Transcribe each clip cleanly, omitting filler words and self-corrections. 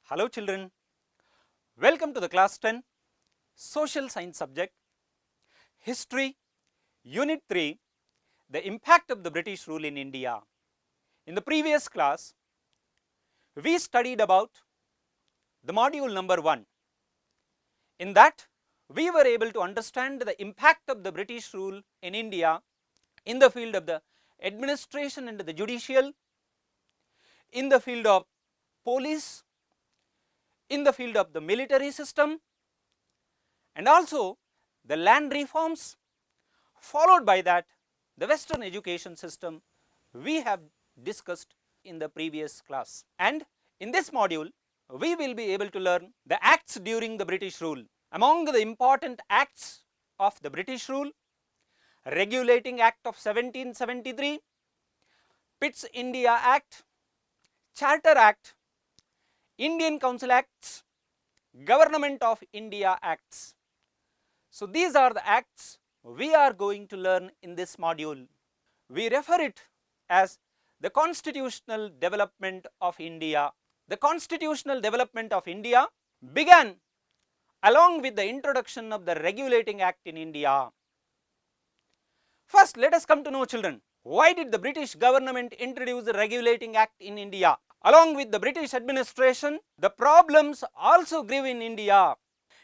Hello children, welcome to the class 10 social science subject history unit 3 the impact of the British rule in India. In the previous class we studied about the module number 1. In that we were able to understand the impact of the British rule in India in the field of the administration and the judicial, in the field of police, in the field of the military system, and also the land reforms, followed by that the Western education system we have discussed in the previous class. And in this module we will be able to learn the acts during the British rule. Among the important acts of the British rule, Regulating Act of 1773, Pitt's India Act, Charter Act, Indian Council Acts, Government of India Acts. So these are the acts we are going to learn in this module. We refer it as the constitutional development of India. The constitutional development of India began along with the introduction of the Regulating Act in India. First, let us come to know, children, why did the British government introduce the Regulating Act in India? Along with the British administration, the problems also grew in India.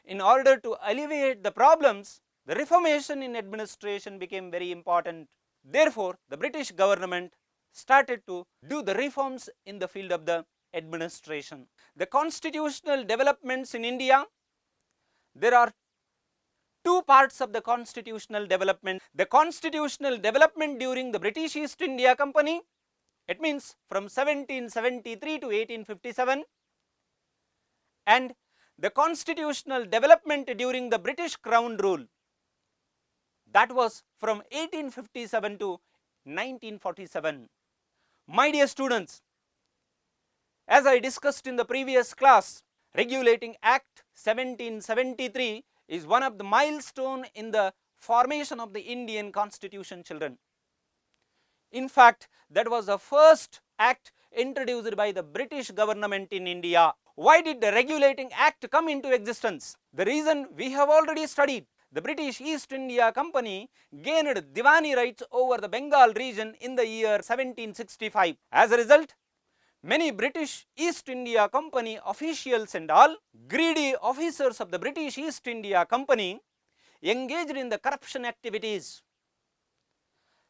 In order to alleviate the problems, the reformation in administration became very important. Therefore, the British government started to do the reforms in the field of the administration. The constitutional developments in India, there are two parts of the constitutional development. The constitutional development during the British East India Company, it means from 1773 to 1857, and the constitutional development during the British Crown rule, that was from 1857 to 1947. My dear students, as I discussed in the previous class, Regulating Act 1773 is one of the milestone in the formation of the Indian Constitution, children. In fact, that was the first act introduced by the British government in India. Why did the Regulating Act come into existence? The reason we have already studied. The British East India Company gained Diwani rights over the Bengal region in the year 1765. As a result, many British East India Company officials and all greedy officers of the British East India Company engaged in the corruption activities.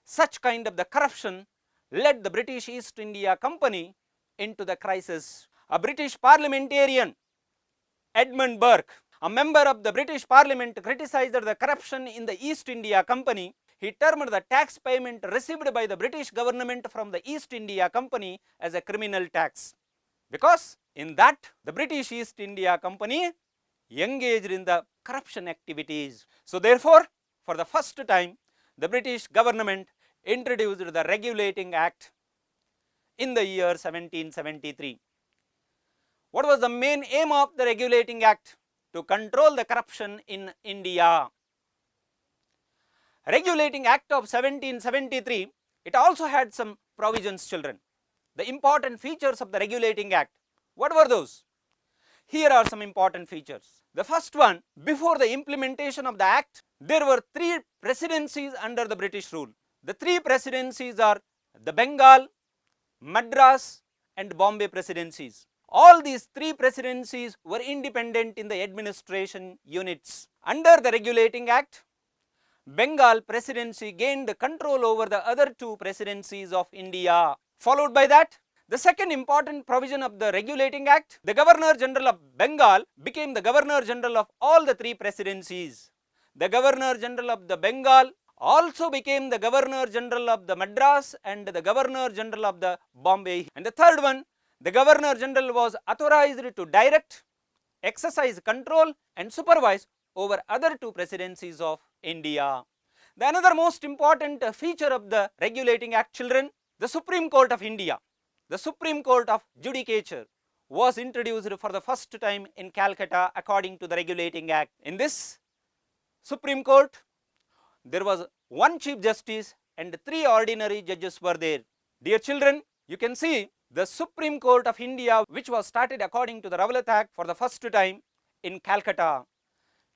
Such kind of the corruption led the British East India Company into the crisis. A British parliamentarian, Edmund Burke, a member of the British Parliament, criticized the corruption in the East India Company. He termed the tax payment received by the British government from the East India Company as a criminal tax, because in that the British East India Company engaged in the corruption activities. So therefore, for the first time, the British government introduced the Regulating Act in the year 1773. What was the main aim of the Regulating Act? To control the corruption in India. Regulating Act of 1773, it also had some provisions, children. The important features of the Regulating Act, what were those? Here are some important features. The first one, before the implementation of the Act, there were 3 presidencies under the British rule. The 3 presidencies are the Bengal, Madras and Bombay presidencies. All these 3 presidencies were independent in the administration units. Under the Regulating Act, Bengal presidency gained control over the other 2 presidencies of India. Followed by that, the second important provision of the Regulating Act, the Governor General of Bengal became the Governor General of all the 3 presidencies. The Governor General of the Bengal also became the Governor General of the Madras and the Governor General of the Bombay. And the third one, the Governor General was authorized to direct, exercise control and supervise over other 2 presidencies of India. The another most important feature of the Regulating Act, children, the Supreme Court of India, the Supreme Court of Judicature was introduced for the first time in Calcutta according to the Regulating Act. In this Supreme Court, there was 1 Chief Justice and 3 ordinary judges were there. Dear children, you can see the Supreme Court of India, which was started according to the Rowlatt Act for the first time in Calcutta.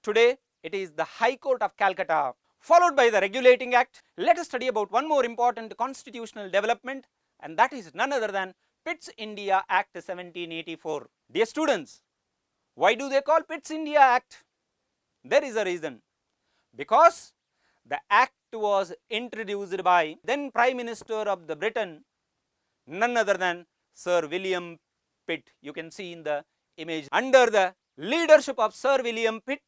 Today, it is the High Court of Calcutta. Followed by the Regulating Act, let us study about one more important constitutional development, and that is none other than Pitt's India Act 1784. Dear students, why do they call Pitt's India Act? There is a reason. Because the act was introduced by then Prime Minister of the Britain, none other than Sir William Pitt. You can see in the image. Under the leadership of Sir William Pitt,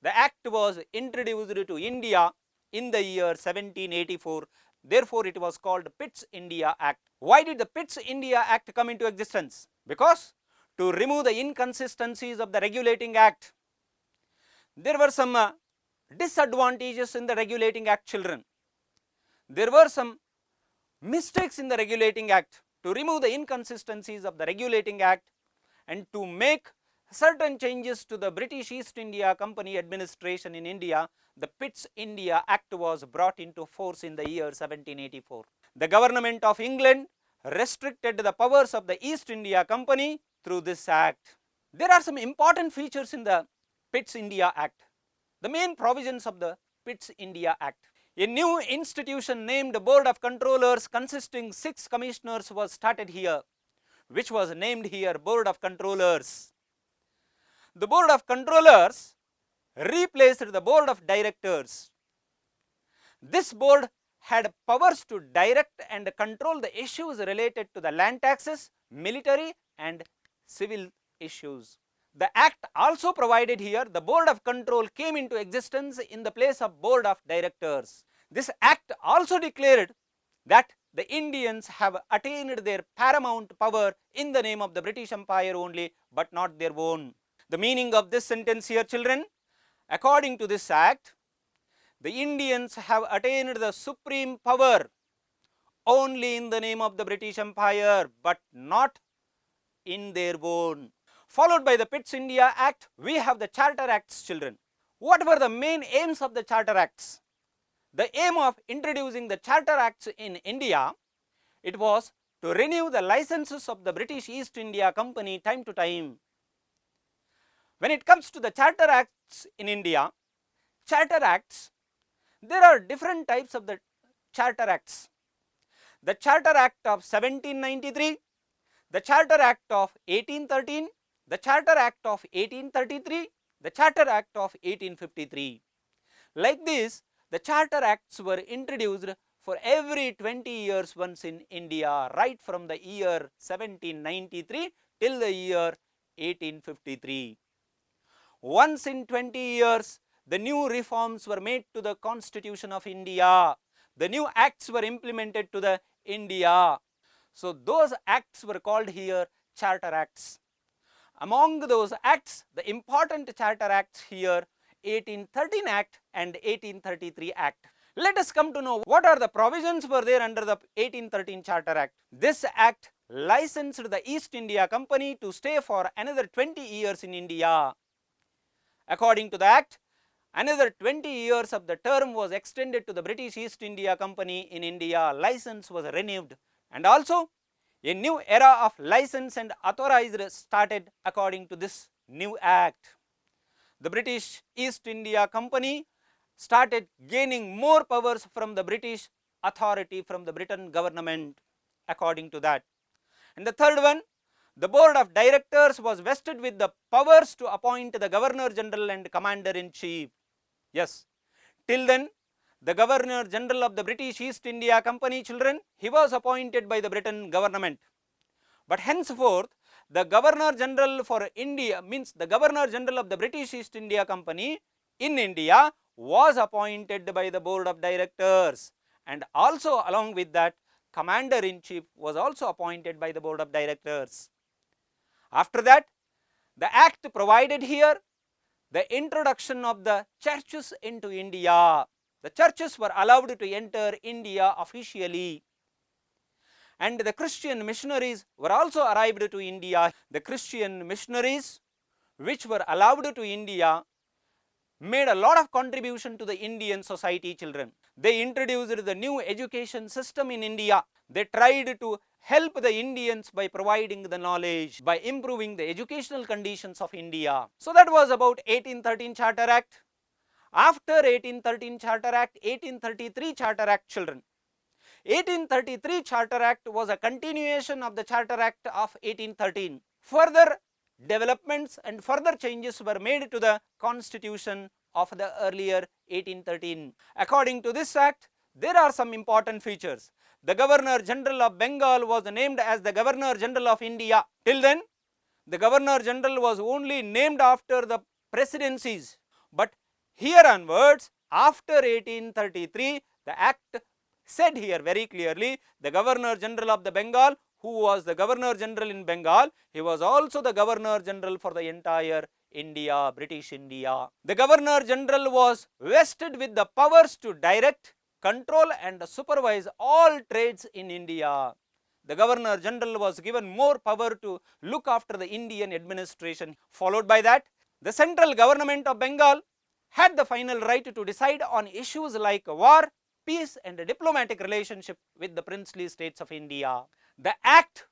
the act was introduced to India in the year 1784. Therefore, it was called Pitt's India Act. Why did the Pitt's India Act come into existence? Because to remove the inconsistencies of the Regulating Act, there were some disadvantages in the Regulating Act, children. There were some mistakes in the Regulating Act. To remove the inconsistencies of the Regulating Act and to make certain changes to the British East India Company administration in India, the Pitt's India Act was brought into force in the year 1784. The government of England restricted the powers of the East India Company through this act. There are some important features in the Pitt's India Act. The main provisions of the Pitt's India Act. A new institution named Board of Controllers consisting 6 commissioners was started here, which was named here Board of Controllers. The Board of Controllers replaced the Board of Directors. This board had powers to direct and control the issues related to the land taxes, military and civil issues. The act also provided here the Board of Control came into existence in the place of Board of Directors. This act also declared that the Indians have attained their paramount power in the name of the British Empire only, but not their own. The meaning of this sentence here, children, according to this act, the Indians have attained the supreme power only in the name of the British Empire, but not in their own. Followed by the Pitt's India Act, we have the Charter Acts, children. What were the main aims of the Charter Acts? The aim of introducing the Charter Acts in India, it was to renew the licenses of the British East India Company time to time. When it comes to the Charter Acts in India, Charter Acts, there are different types of the Charter Acts. The Charter Act of 1793, the Charter Act of 1813, the Charter Act of 1833, the Charter Act of 1853. Like this, the Charter Acts were introduced for every 20 years once in India, right from the year 1793 till the year 1853. Once in 20 years, the new reforms were made to the Constitution of India. The new acts were implemented to the India. So those acts were called here Charter Acts. Among those acts, the important Charter Acts here, 1813 Act and 1833 Act. Let us come to know what are the provisions were there under the 1813 Charter Act. This act licensed the East India Company to stay for another 20 years in India. According to the act, another 20 years of the term was extended to the British East India Company in India. License was renewed, and also a new era of license and authorized started according to this new act. The British East India Company started gaining more powers from the British authority, from the Britain government according to that. And the third one, the Board of Directors was vested with the powers to appoint the Governor General and Commander in Chief. Yes, till then the Governor General of the British East India Company, children, he was appointed by the Britain government. But henceforth, the Governor General for India, means the Governor General of the British East India Company in India, was appointed by the Board of Directors, and also along with that, Commander in Chief was also appointed by the Board of Directors. After that, the act provided here the introduction of the churches into India. The churches were allowed to enter India officially, and the Christian missionaries were also arrived to India. The Christian missionaries which were allowed to India made a lot of contribution to the Indian society, children. They introduced the new education system in India. They tried to help the Indians by providing the knowledge, by improving the educational conditions of India. So that was about 1813 Charter Act. After 1813 Charter Act, 1833 Charter Act, children. 1833 Charter Act was a continuation of the Charter Act of 1813. Further developments and further changes were made to the constitution of the earlier 1813. According to this act, there are some important features. The Governor General of Bengal was named as the Governor General of India. Till then, the Governor General was only named after the presidencies. But here onwards, after 1833, the act said here very clearly, the Governor General of the Bengal, who was the Governor General in Bengal, he was also the Governor General for the entire India, British India. The Governor General was vested with the powers to direct, control and supervise all trades in India. The Governor General was given more power to look after the Indian administration. Followed by that, the central government of Bengal had the final right to decide on issues like war, peace and diplomatic relationship with the princely states of India. The act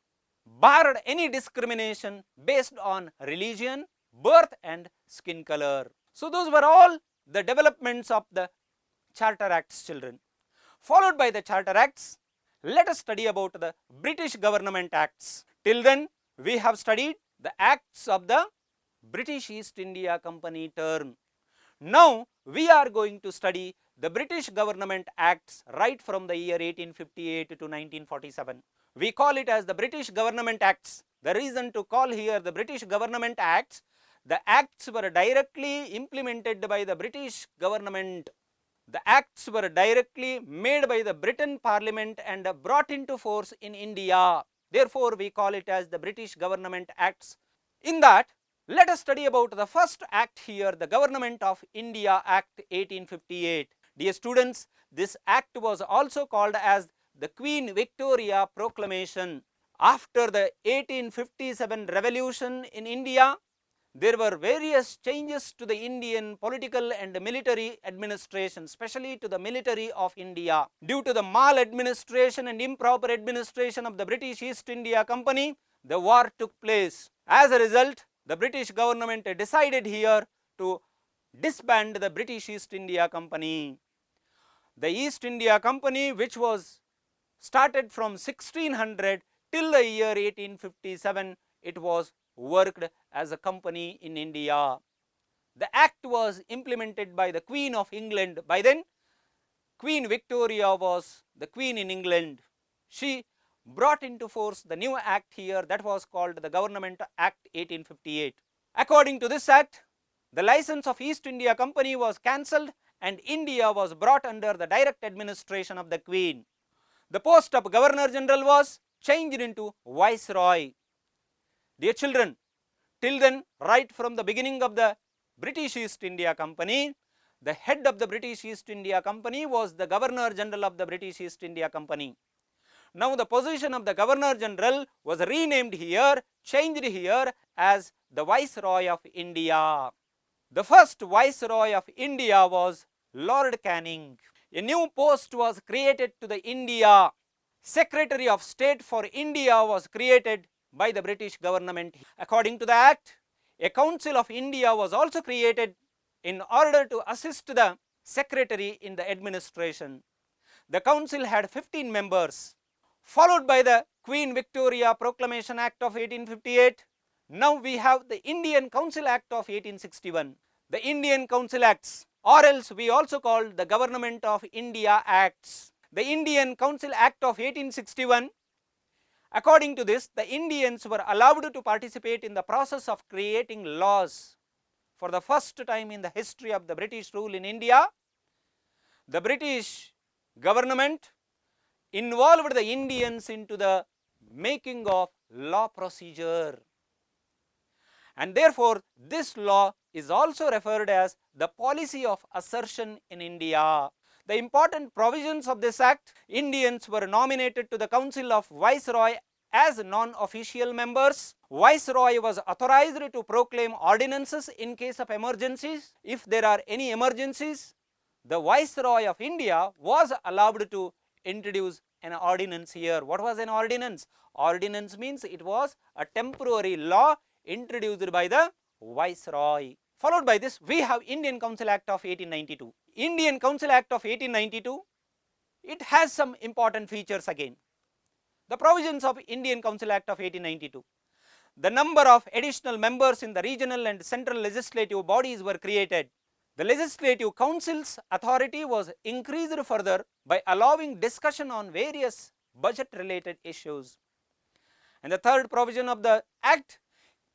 barred any discrimination based on religion, birth and skin color. So those were all the developments of the Charter Acts, children. Followed by the Charter Acts, let us study about the British Government Acts. Till then, we have studied the acts of the British East India Company term. Now, we are going to study the British Government Acts right from the year 1858 to 1947. We call it as the British Government Acts. The reason to call here the British Government Acts, the acts were directly implemented by the British government. The acts were directly made by the Britain Parliament and brought into force in India. Therefore, we call it as the British Government Acts. In that, let us study about the first act here, the Government of India Act 1858. Dear students, this act was also called as the Queen Victoria Proclamation. After the 1857 revolution in India, there were various changes to the Indian political and military administration, especially to the military of India. Due to the maladministration and improper administration of the British East India Company, the war took place. As a result, the British government decided here to disband the British East India Company. The East India Company, which was started from 1600 till the year 1857, it was worked as a company in India. The act was implemented by the Queen of England. By then, Queen Victoria was the Queen in England. She brought into force the new act here that was called the Government Act 1858. According to this act, the license of East India Company was cancelled and India was brought under the direct administration of the Queen. The post of Governor General was changed into Viceroy. Dear children, till then, right from the beginning of the British East India Company, the head of the British East India Company was the Governor General of the British East India Company. Now the position of the Governor General was renamed here, changed here as the Viceroy of India. The first Viceroy of India was Lord Canning. A new post was created to the India. Secretary of State for India was created by the British government. According to the act, a Council of India was also created in order to assist the Secretary in the administration. The Council had 15 members. Followed by the Queen Victoria Proclamation Act of 1858, now we have the Indian Council Act of 1861. The Indian Council Acts, or else we also call the Government of India Acts. The Indian Council Act of 1861, according to this, the Indians were allowed to participate in the process of creating laws. For the first time in the history of the British rule in India, the British government involved the Indians into the making of law procedure. And therefore, this law is also referred as the policy of assertion in India. The important provisions of this act, Indians were nominated to the Council of Viceroy as non-official members. Viceroy was authorized to proclaim ordinances in case of emergencies. If there are any emergencies, the Viceroy of India was allowed to introduce an ordinance here. What was an ordinance? Ordinance means it was a temporary law introduced by the Viceroy. Followed by this, we have Indian Council Act of 1892. Indian Council Act of 1892, it has some important features again. The provisions of Indian Council Act of 1892. The number of additional members in the regional and central legislative bodies were created. The Legislative Council's authority was increased further by allowing discussion on various budget-related issues. And the third provision of the Act,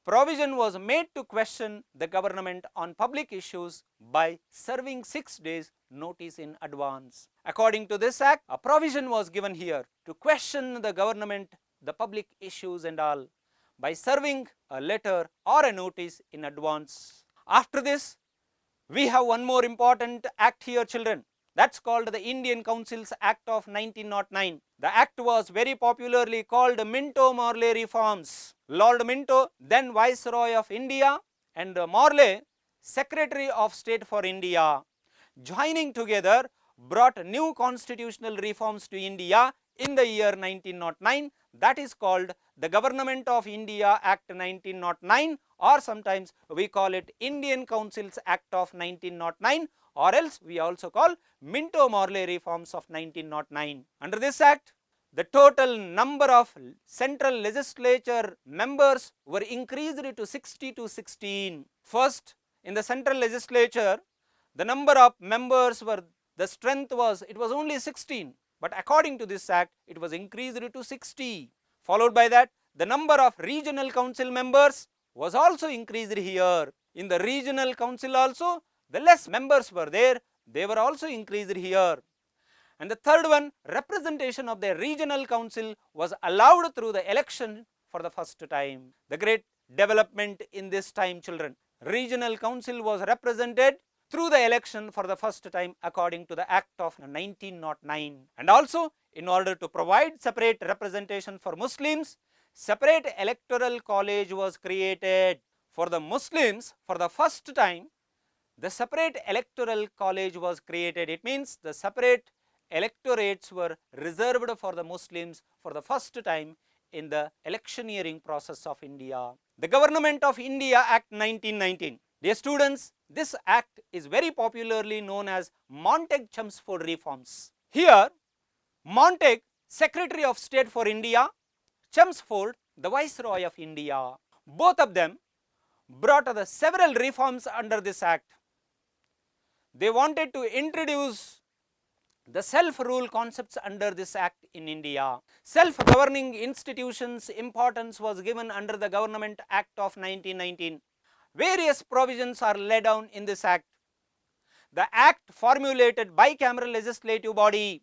provision was made to question the government on public issues by serving 6 days notice in advance. According to this Act, a provision was given here to question the government, the public issues and all, by serving a letter or a notice in advance. After this, we have one more important act here, children. That's called the Indian Council's Act of 1909. The act was very popularly called Minto-Morley Reforms. Lord Minto, then Viceroy of India, and Morley, Secretary of State for India, joining together brought new constitutional reforms to India in the year 1909. That is called the Government of India Act 1909, or sometimes we call it Indian Council's Act of 1909, or else we also call Minto-Morley Reforms of 1909. Under this act, the total number of central legislature members were increased to 60 to 16. First, in the central legislature, the number of members were, the strength was, it was only 16. But according to this act, it was increased to 60. Followed by that, the number of regional council members was also increased here. In the regional council also, the less members were there, they were also increased here. And the third one, representation of the regional council was allowed through the election for the first time. The great development in this time, children. Regional council was represented through the election for the first time according to the Act of 1909. And also, in order to provide separate representation for Muslims, separate electoral college was created. For the Muslims, for the first time, the separate electoral college was created. It means the separate electorates were reserved for the Muslims for the first time in the electioneering process of India. The Government of India Act 1919. Dear students, this act is very popularly known as Montague-Chelmsford Reforms. Here, Montague, Secretary of State for India, Chelmsford, the Viceroy of India. Both of them brought the several reforms under this act. They wanted to introduce the self-rule concepts under this act in India. Self-governing institutions' importance was given under the Government Act of 1919. Various provisions are laid down in this act. The act formulated bicameral legislative body.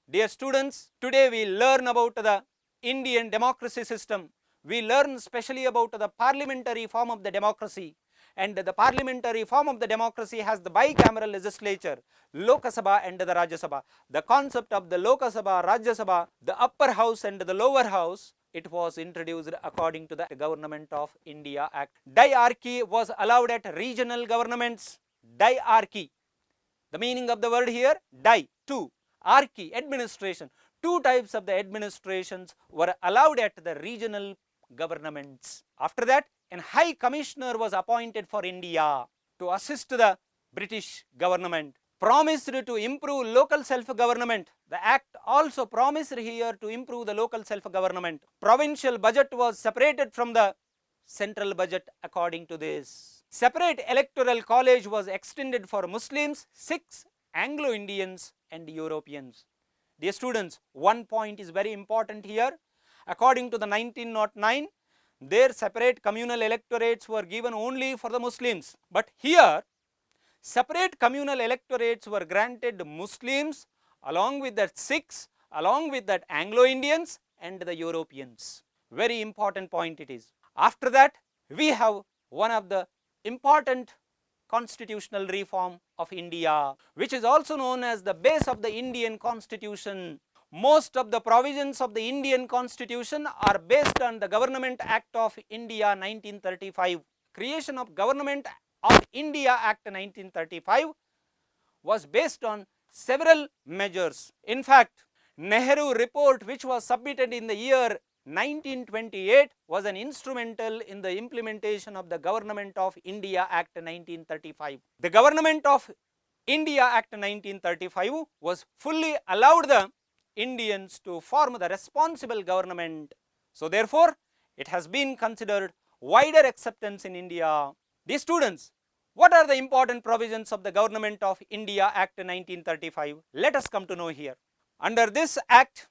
Dear students, today we learn about the Indian democracy system. We learn specially about the parliamentary form of the democracy. And the parliamentary form of the democracy has the bicameral legislature, Lok Sabha and the Rajya Sabha. The concept of the Lok Sabha, Rajya Sabha, the upper house and the lower house, it was introduced according to the Government of India Act. Diarchy was allowed at regional governments. Diarchy. The meaning of the word here, di, two, archy, administration. Two types of the administrations were allowed at the regional governments. After that, a High Commissioner was appointed for India to assist the British government. Promised to improve local self-government. The act also promised here to improve the local self-government. Provincial budget was separated from the central budget according to this. Separate electoral college was extended for Muslims, Sikhs, Anglo-Indians and Europeans. Dear students, one point is very important here. According to the 1909, their separate communal electorates were given only for the Muslims. But here, separate communal electorates were granted Muslims along with the Sikhs, along with the Anglo-Indians and the Europeans. Very important point it is. After that, we have one of the important constitutional reform of India, which is also known as the base of the Indian Constitution. Most of the provisions of the Indian Constitution are based on the Government Act of India 1935. Creation of Government of India Act 1935 was based on several measures. In fact, Nehru report, which was submitted in the year 1928, was an instrumental in the implementation of the Government of India Act 1935. The Government of India Act 1935 was fully allowed the Indians to form the responsible government. So therefore, it has been considered wider acceptance in India. Dear students, what are the important provisions of the Government of India Act 1935? Let us come to know here. Under this act,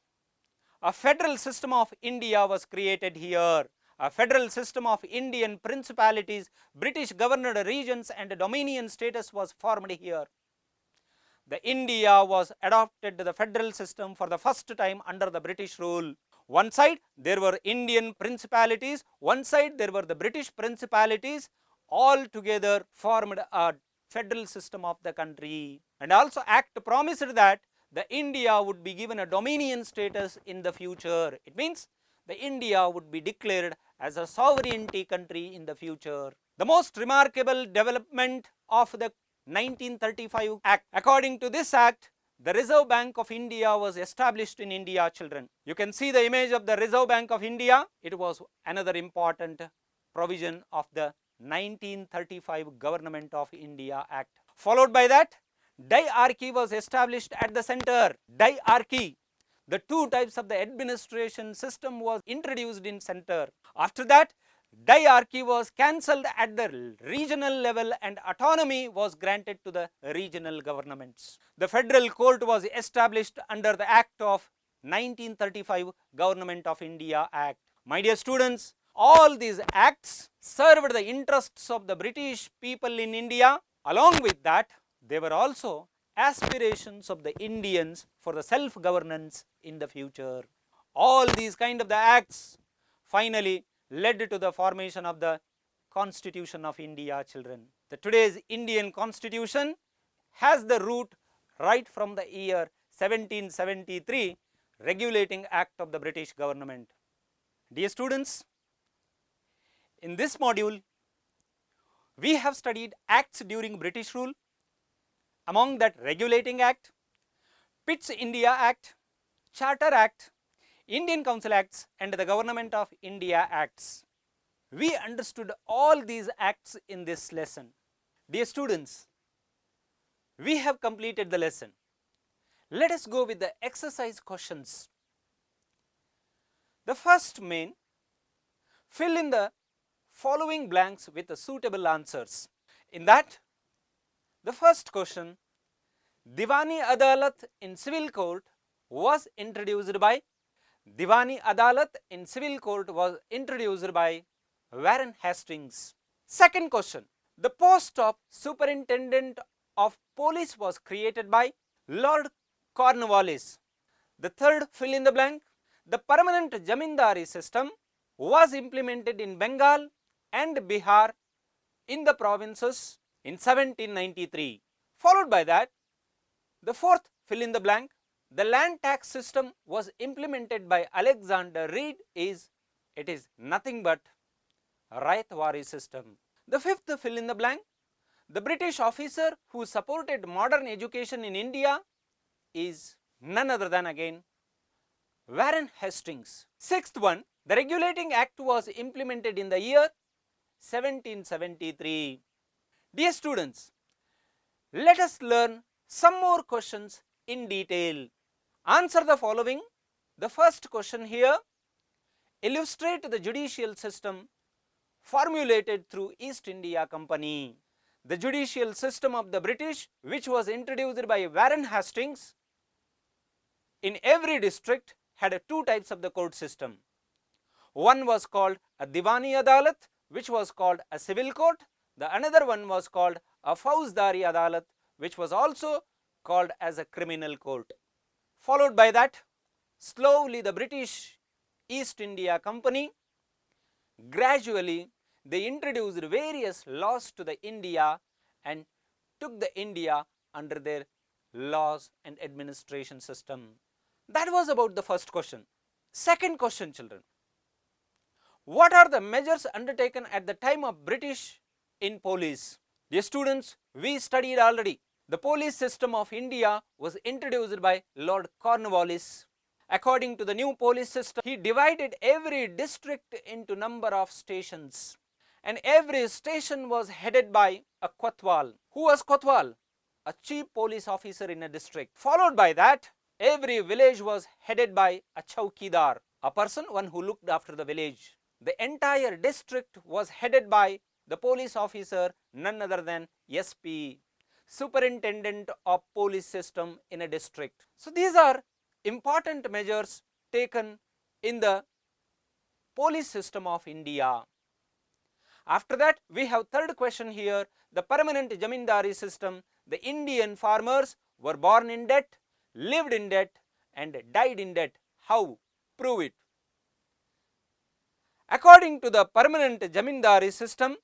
a federal system of India was created here. A federal system of Indian principalities, British governed regions and dominion status was formed here. The India was adopted to the federal system for the first time under the British rule. One side there were Indian principalities, one side there were the British principalities, all together formed a federal system of the country. And also act promised that the India would be given a dominion status in the future. It means the India would be declared as a sovereignty country in the future. The most remarkable development of the 1935 Act. According to this Act, the Reserve Bank of India was established in India, children. You can see the image of the Reserve Bank of India. It was another important provision of the 1935 Government of India Act. Followed by that, diarchy was established at the center. Diarchy, the two types of the administration system was introduced in center. After that, diarchy was cancelled at the regional level and autonomy was granted to the regional governments. The federal court was established under the Act of 1935 Government of India Act. My dear students, all these acts served the interests of the British people in India. Along with that, they were also aspirations of the Indians for the self-governance in the future. All these kind of the acts finally led to the formation of the Constitution of India, children. The today's Indian Constitution has the root right from the year 1773, Regulating Act of the British government. Dear students, in this module, we have studied acts during British rule. Among that, Regulating Act, Pitt's India Act, Charter Act, Indian Council Acts and the Government of India Acts. We understood all these acts in this lesson. Dear students, we have completed the lesson. Let us go with the exercise questions. The first main, fill in the following blanks with the suitable answers. In that, the first question, Diwani Adalat in civil court was introduced by Diwani Adalat in civil court was introduced by Warren Hastings. Second question, the post of Superintendent of Police was created by Lord Cornwallis. The third, fill in the blank, the permanent Jamindari system was implemented in Bengal and Bihar in the provinces in 1793. Followed by that, the fourth, fill in the blank, the land tax system was implemented by Alexander Reed it is nothing but Raitwari system. The fifth, fill in the blank, the British officer who supported modern education in India is none other than again Warren Hastings. Sixth one, the Regulating Act was implemented in the year 1773. Dear students, let us learn some more questions in detail. Answer the following. The first question here, illustrate the judicial system formulated through East India Company. The judicial system of the British, which was introduced by Warren Hastings, in every district had two types of the court system. One was called a Diwani Adalat, which was called a civil court. The another one was called a Fauzdari Adalat, which was also called as a criminal court. Followed by that, slowly the British East India Company, gradually they introduced various laws to the India and took the India under their laws and administration system. That was about the first question. Second question, children. What are the measures undertaken at the time of British in police? Dear students, we studied already. The police system of India was introduced by Lord Cornwallis. According to the new police system, he divided every district into number of stations, and every station was headed by a kotwal. Who was kotwal? A chief police officer in a district. Followed by that, every village was headed by a chowkidar, a person, one who looked after the village. The entire district was headed by the police officer, none other than SP, superintendent of police system in a district. So these are important measures taken in the police system of India. After that, we have third question here, the permanent zamindari system. The Indian farmers were born in debt, lived in debt, and died in debt. How? Prove it. According to the permanent zamindari system,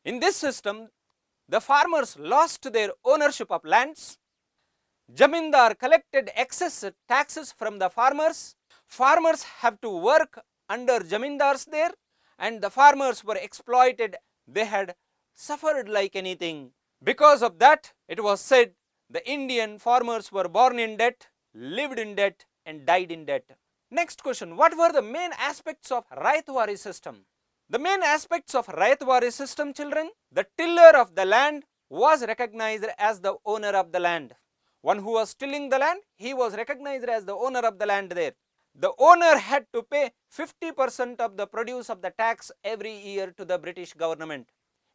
in this system, the farmers lost their ownership of lands. Jamindar collected excess taxes from the farmers. Farmers have to work under jamindars there, and the farmers were exploited. They had suffered like anything. Because of that, it was said the Indian farmers were born in debt, lived in debt, and died in debt. Next question, what were the main aspects of Raitwari system? The main aspects of Raitwari system, children, the tiller of the land was recognized as the owner of the land. One who was tilling the land, he was recognized as the owner of the land there. The owner had to pay 50% of the produce of the tax every year to the British government.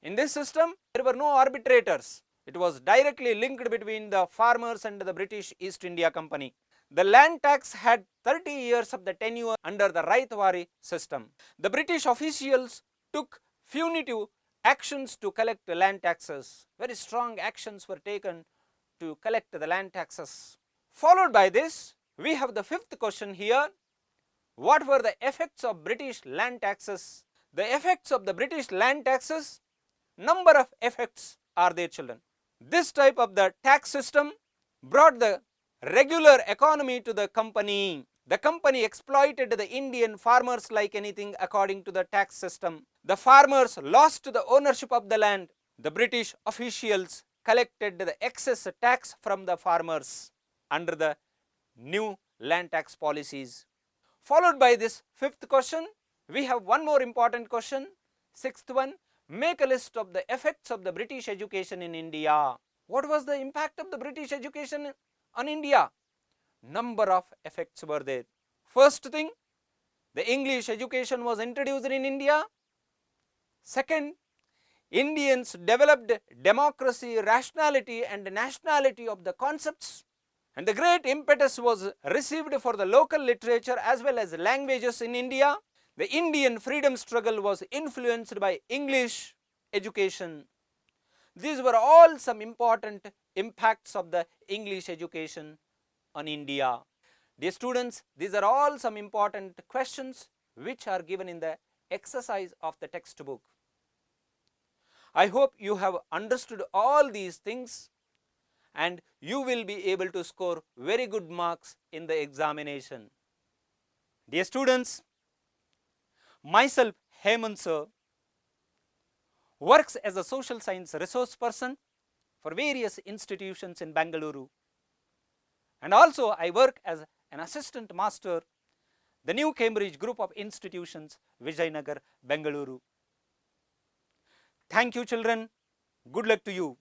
In this system, there were no arbitrators. It was directly linked between the farmers and the British East India Company. The land tax had 30 years of the tenure under the Raitwari system. The British officials took punitive actions to collect the land taxes. Very strong actions were taken to collect the land taxes. Followed by this, we have the fifth question here. What were the effects of British land taxes? The effects of the British land taxes, number of effects are there, children. This type of the tax system brought the regular economy to the company. The company exploited the Indian farmers like anything according to the tax system. The farmers lost the ownership of the land. The British officials collected the excess tax from the farmers under the new land tax policies. Followed by this fifth question, we have one more important question. Sixth one, make a list of the effects of the British education in India. What was the impact of the British education on India? Number of effects were there. First thing, the English education was introduced in India. Second, Indians developed democracy, rationality and nationality of the concepts, and the great impetus was received for the local literature as well as languages in India. The Indian freedom struggle was influenced by English education. These were all some important impacts of the English education on India. Dear students, these are all some important questions which are given in the exercise of the textbook. I hope you have understood all these things and you will be able to score very good marks in the examination. Dear students, myself Hemant sir works as a social science resource person for various institutions in Bengaluru, and also I work as an assistant master the New Cambridge group of institutions, Vijayanagar, Bengaluru. Thank you children, good luck to you.